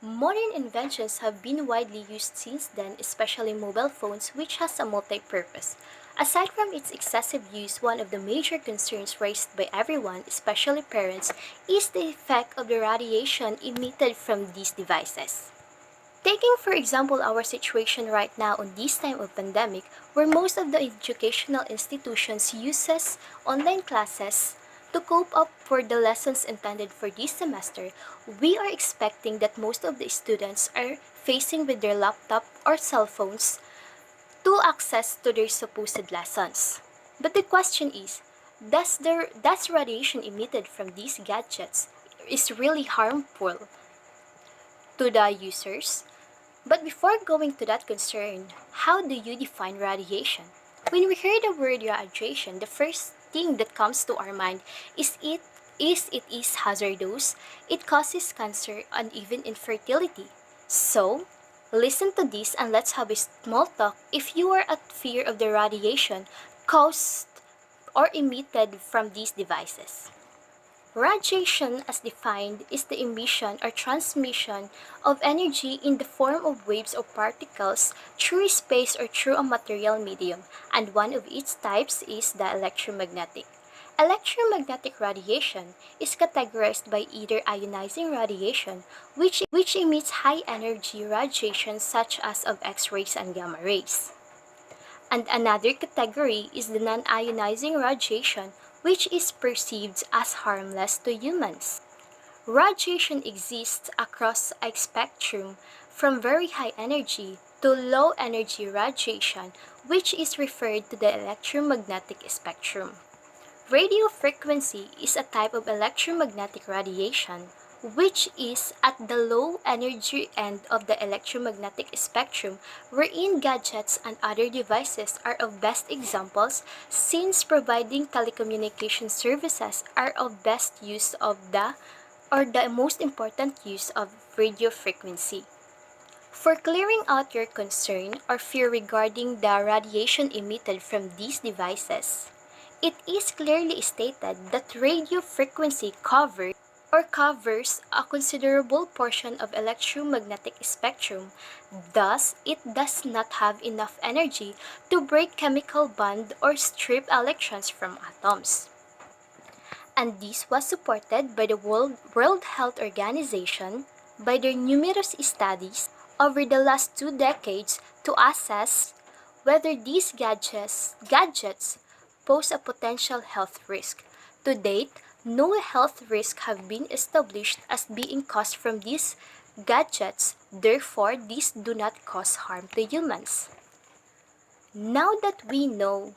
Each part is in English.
Modern inventions have been widely used since then, especially mobile phones, which has a multi-purpose. Aside from its excessive use, one of the major concerns raised by everyone, especially parents, is the effect of the radiation emitted from these devices. Taking for example our situation right now on this time of pandemic where most of the educational institutions uses online classes to cope up for the lessons intended for this semester, we are expecting that most of the students are facing with their laptop or cell phones to access to their supposed lessons. But the question is, does radiation emitted from these gadgets is really harmful to the users? But before going to that concern, how do you define radiation? When we hear the word radiation, the first thing that comes to our mind is it is hazardous, it causes cancer and even infertility. So, listen to this and let's have a small talk if you are at fear of the radiation caused or emitted from these devices. Radiation, as defined, is the emission or transmission of energy in the form of waves or particles through space or through a material medium, and one of its types is the electromagnetic. Electromagnetic radiation is categorized by either ionizing radiation, which emits high energy radiation such as of X-rays and gamma rays. And another category is the non-ionizing radiation, which is perceived as harmless to humans. Radiation exists across a spectrum from very high energy to low energy radiation, which is referred to the electromagnetic spectrum. Radio frequency is a type of electromagnetic radiation which is at the low energy end of the electromagnetic spectrum, wherein gadgets and other devices are of best examples since providing telecommunication services are of best use of the most important use of radio frequency. For clearing out your concern or fear regarding the radiation emitted from these devices, it is clearly stated that radio frequency covers a considerable portion of electromagnetic spectrum. Thus, it does not have enough energy to break chemical bond or strip electrons from atoms. And this was supported by the World Health Organization by their numerous studies over the last 2 decades to assess whether these gadgets pose a potential health risk. To date, no health risks have been established as being caused from these gadgets, therefore these do not cause harm to humans. Now that we know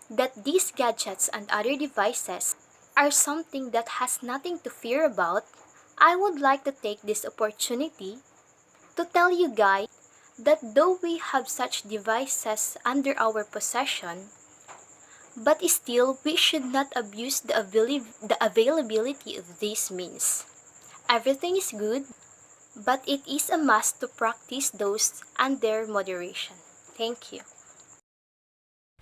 that these gadgets and other devices are something that has nothing to fear about, I would like to take this opportunity to tell you guys that though we have such devices under our possession, but still we should not abuse the availability of these means. Everything is good, but it is a must to practice those under moderation. Thank you.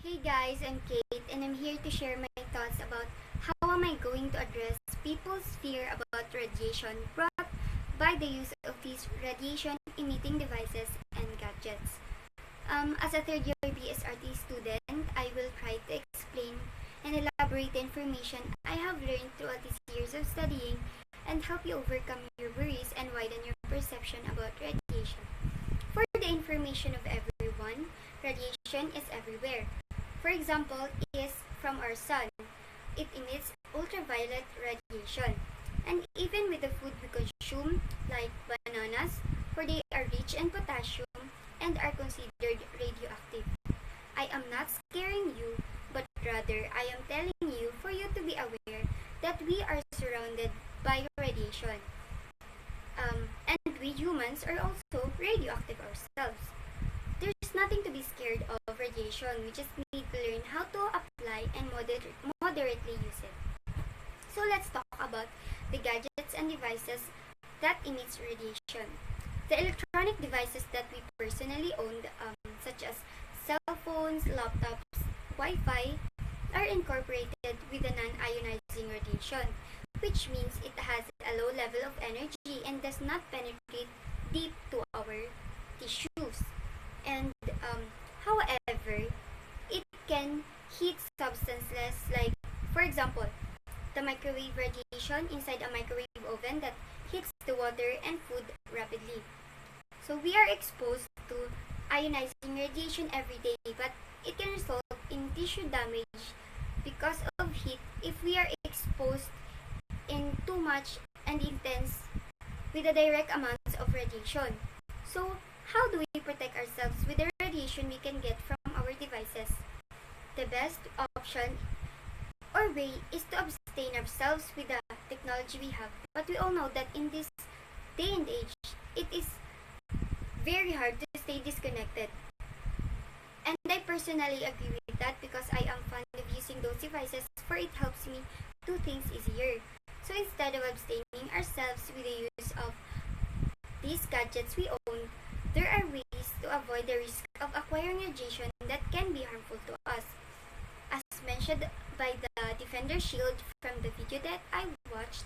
Hey guys, I'm Kate and I'm here to share my thoughts about how am I going to address people's fear about radiation brought by the use of these radiation emitting devices and gadgets. As a third year BSRT student, I will try to explain and elaborate the information I have learned throughout these years of studying and help you overcome your worries and widen your perception about radiation. For the information of everyone, radiation is everywhere. For example, is from our sun. It emits ultraviolet radiation. And even with the food we consume, like bananas, for they are rich in potassium and are considered radioactive. I am not scaring you, but rather I am telling you for you to be aware that we are surrounded by radiation. And we humans are also radioactive ourselves. There's nothing to be scared of radiation. We just need to learn how to apply and moderately use it. So let's talk about the gadgets and devices that emits radiation. The electronic devices that we personally own, such as cell phones, laptops, Wi-Fi, are incorporated with a non-ionizing radiation, which means it has a low level of energy and does not penetrate deep to our tissues. And however, it can hit substances like, for example, the microwave radiation inside a microwave oven that hits the water and food rapidly. So we are exposed to ionizing radiation every day, but it can result in tissue damage because of heat if we are exposed in too much and intense with the direct amounts of radiation. So, how do we protect ourselves with the radiation we can get from our devices? The best option or way is to abstain ourselves with the technology we have. But we all know that in this day and age, it is very hard to stay disconnected. And I personally agree with that because I am fond of using those devices for it helps me do things easier. So instead of abstaining ourselves with the use of these gadgets we own, there are ways to avoid the risk of acquiring radiation that can be harmful to us. As mentioned by the Defender Shield from the video that I watched,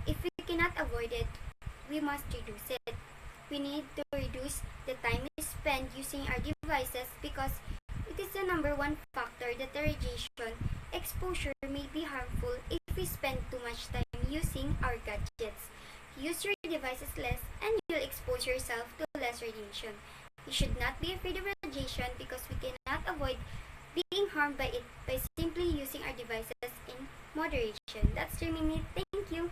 if we cannot avoid it, we must reduce it. We need to reduce the time we spend using our devices because it is the number one factor that the radiation exposure may be harmful if we spend too much time using our gadgets. Use your devices less and you'll expose yourself to less radiation. You should not be afraid of radiation because we cannot avoid being harmed by it by simply using our devices in moderation. That's 3 minutes. Thank you.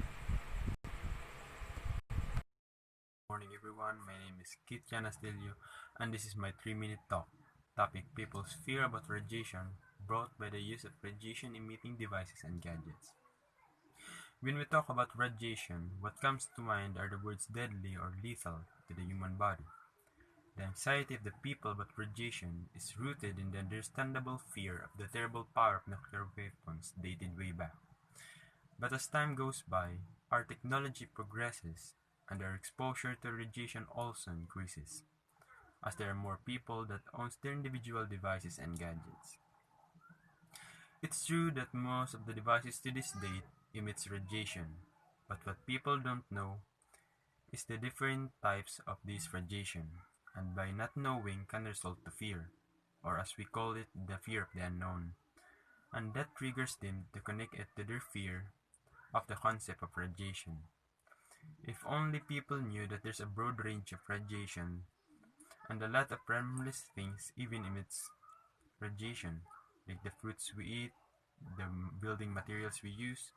Morning everyone, my name is Kit Canastillo and this is my 3-minute talk. Topic: People's fear about radiation brought by the use of radiation emitting devices and gadgets. When we talk about radiation, what comes to mind are the words deadly or lethal to the human body. The anxiety of the people about radiation is rooted in the understandable fear of the terrible power of nuclear weapons dated way back. But as time goes by, our technology progresses and our exposure to radiation also increases, as there are more people that owns their individual devices and gadgets. It's true that most of the devices to this date emits radiation, but what people don't know is the different types of this radiation, and by not knowing can result to fear, or as we call it, the fear of the unknown, and that triggers them to connect it to their fear of the concept of radiation. If only people knew that there's a broad range of radiation, and a lot of harmless things even emits radiation, like the fruits we eat, the building materials we use,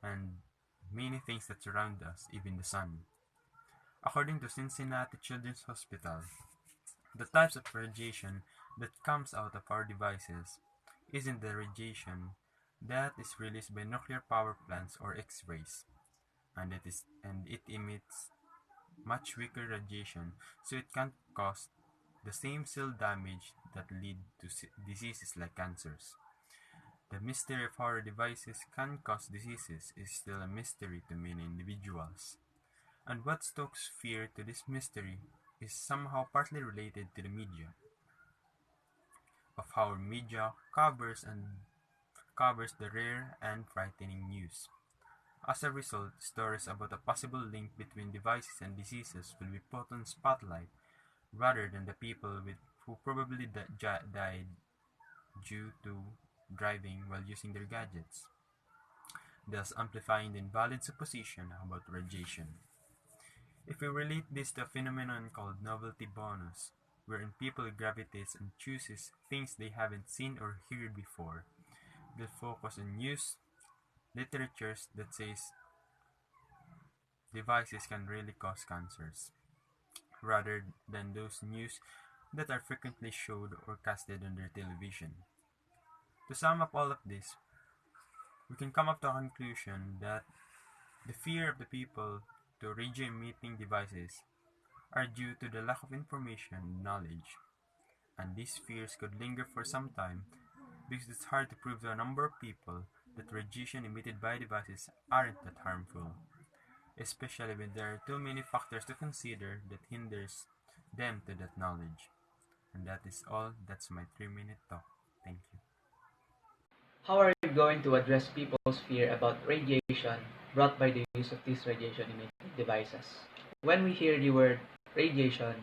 and many things that surround us, even the sun. According to Cincinnati Children's Hospital, the types of radiation that comes out of our devices isn't the radiation that is released by nuclear power plants or X-rays, and it emits much weaker radiation, so it can't cause the same cell damage that lead to diseases like cancers. The mystery of how our devices can cause diseases is still a mystery to many individuals. And what stokes fear to this mystery is somehow partly related to the media, of how media covers the rare and frightening news. As a result, stories about a possible link between devices and diseases will be put on spotlight rather than the people who probably died due to driving while using their gadgets, thus amplifying the invalid supposition about radiation. If we relate this to a phenomenon called novelty bonus, wherein people gravitates and chooses things they haven't seen or heard before, they'll focus on news literatures that says devices can really cause cancers, rather than those news that are frequently showed or casted on their television. To sum up all of this, we can come up to a conclusion that the fear of the people to radio-emitting devices are due to the lack of information and knowledge, and these fears could linger for some time because it's hard to prove to a number of people that radiation emitted by devices aren't that harmful, especially when there are too many factors to consider that hinders them to that knowledge. And that is all. That's my 3-minute talk. Thank you. How are you going to address people's fear about radiation brought by the use of these radiation emitting devices? When we hear the word radiation,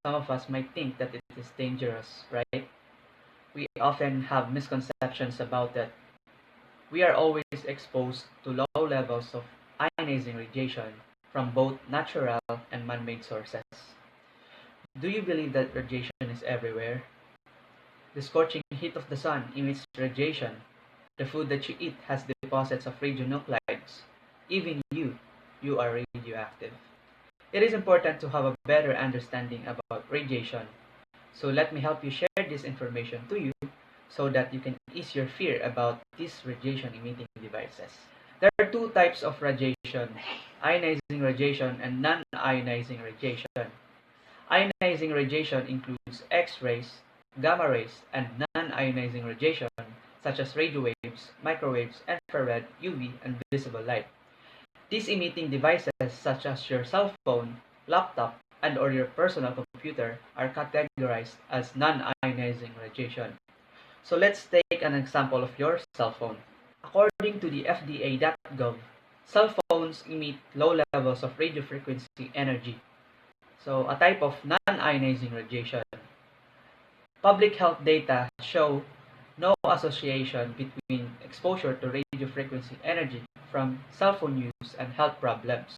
some of us might think that it is dangerous, right? We often have misconceptions about it. We are always exposed to low levels of ionizing radiation from both natural and man-made sources. Do you believe that radiation is everywhere? The scorching heat of the sun emits radiation. The food that you eat has deposits of radionuclides. Even you are radioactive. It is important to have a better understanding about radiation. So let me help you share this information to you so that you can ease your fear about these radiation emitting devices. There are two types of radiation, ionizing radiation and non-ionizing radiation. Ionizing radiation includes X-rays, gamma rays, and non-ionizing radiation such as radio waves, microwaves, infrared, UV, and visible light. These emitting devices such as your cell phone, laptop, and or your personal computer are categorized as non-ionizing radiation. So let's take an example of your cell phone. According to the FDA.gov, cell phones emit low levels of radio frequency energy, so a type of non-ionizing radiation. Public health data show no association between exposure to radio frequency energy from cell phone use and health problems.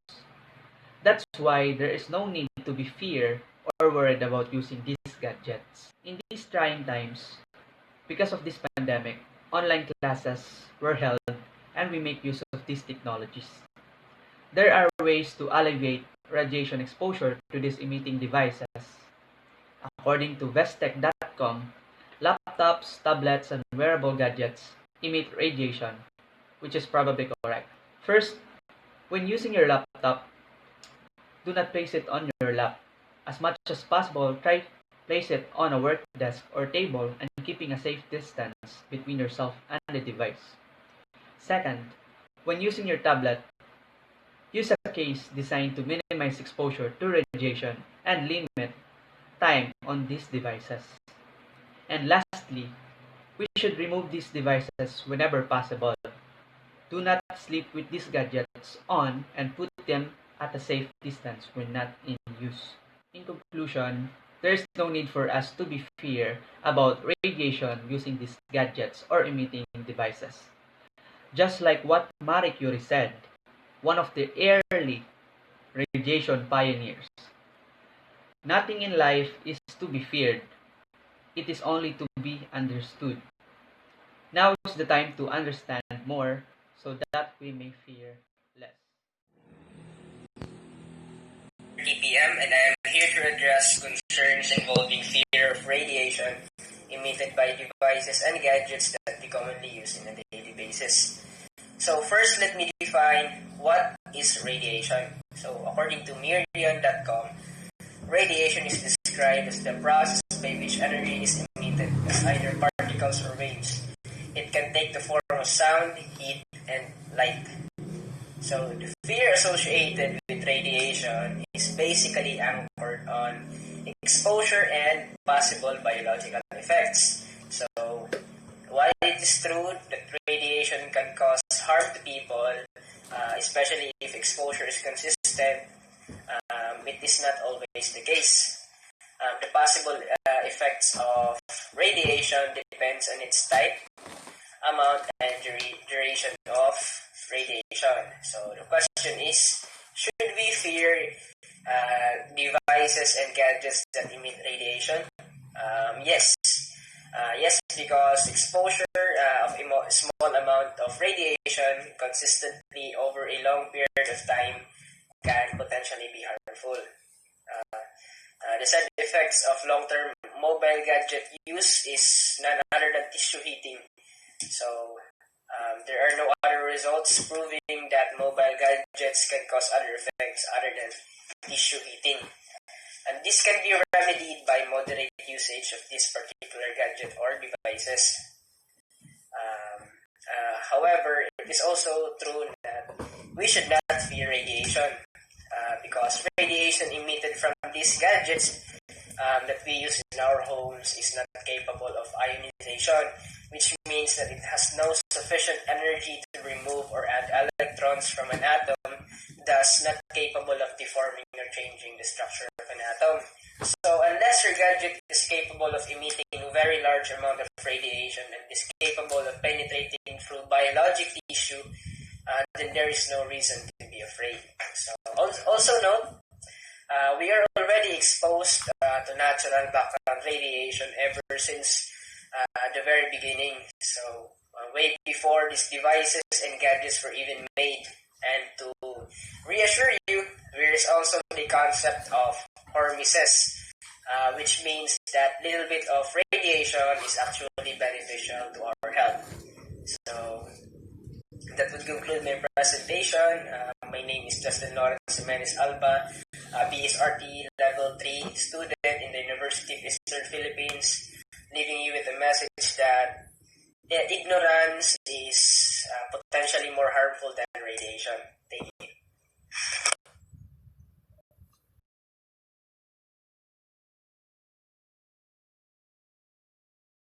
That's why there is no need to be fear or worried about using these gadgets. In these trying times, because of this pandemic, online classes were held and we make use of these technologies. There are ways to alleviate radiation exposure to these emitting devices. According to vestech.com, laptops, tablets, and wearable gadgets emit radiation, which is probably correct. First, when using your laptop, do not place it on your lap. As much as possible, try place it on a work desk or table and keeping a safe distance between yourself and the device. Second, when using your tablet, use a case designed to minimize exposure to radiation and limit time on these devices. And lastly, we should remove these devices whenever possible. Do not sleep with these gadgets on and put them at a safe distance when not in use. In conclusion, there is no need for us to be fear about radiation using these gadgets or emitting devices. Just like what Marie Curie said, one of the early radiation pioneers, nothing in life is to be feared. It is only to be understood. Now is the time to understand more so that we may fear less. 30 p.m. and I am here to address concerns involving fear of radiation emitted by devices and gadgets that we commonly use on a daily basis. So first, let me define what is radiation. So according to Miriam.com, radiation is described as the process by which energy is emitted as either particles or waves. It can take the form of sound, heat, and light. So the fear associated with radiation is basically anchored on exposure and possible biological effects. So while it is true that radiation can cause harm to people, especially if exposure is consistent, it is not always the case. The possible effects of radiation depends on its type, amount, and duration of radiation. So the question is, should we fear devices and gadgets that emit radiation? Yes. Yes, because exposure of a small amount of radiation consistently over a long period of time can potentially be harmful. The side effects of long-term mobile gadget use is none other than tissue heating. So there are no other results proving that mobile gadgets can cause other effects other than tissue heating. And this can be remedied by moderate usage of this particular gadget or devices. However, it is also true that we should not fear radiation because radiation emitted from these gadgets that we use in our homes is not capable of ionization, which means that it has no sufficient energy to remove or add electrons from an atom, thus not capable of deforming or changing the structure of an atom. So unless your gadget is capable of emitting a very large amount of radiation and is capable of penetrating through biologic tissue, then there is no reason to be afraid. So also note, we are already exposed to natural background radiation ever since the very beginning. So way before these devices and gadgets were even made. And to reassure you, there is also the concept of hormesis, which means that little bit of radiation is actually beneficial to our health. So that would conclude my presentation. My name is Justin Lawrence Jimenez Alba, BSRT Level 3 student in the University of Eastern Philippines, leaving you with a message that ignorance is potentially more harmful than radiation. Thank you.